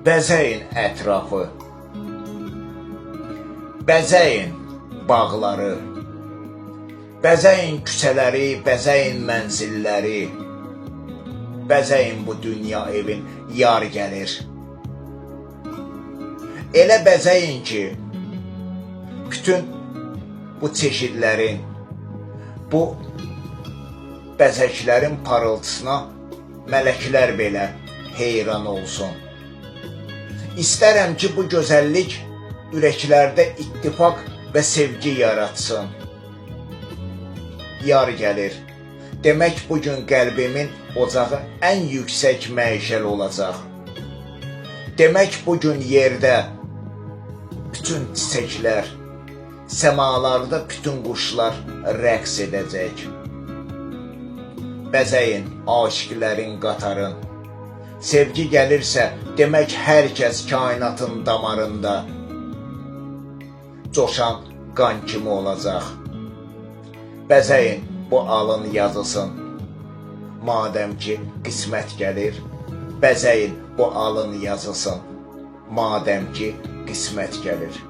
Bəzəyin ətrafı, bəzəyin bağları, bəzəyin küçələri, bəzəyin mənzilləri, bəzəyin bu dünya evin yar gəlir. Elə bəzəyin ki, bütün bu çeşidlərin, bu bəzəklərin parıltısına mələklər belə heyran olsun. İstərəm ki, bu gözəllik ürəklərdə ittifaq və sevgi yaratsın. Yar gəlir. Demək, bugün qəlbimin ocağı ən yüksək məişəl olacaq. Demək, bugün yerdə bütün çiçəklər, səmalarda bütün quşlar rəqs edəcək. Bəzəyin aşiqlərin qatarın. Sevgi gəlirsə, demək hər kəs kainatın damarında coşan qan kimi olacaq. Bəzəyin bu alın yazısın. Madəm ki, qismət gəlir, bəzəyin bu alın yazısın. Madəm ki, qismət gəlir.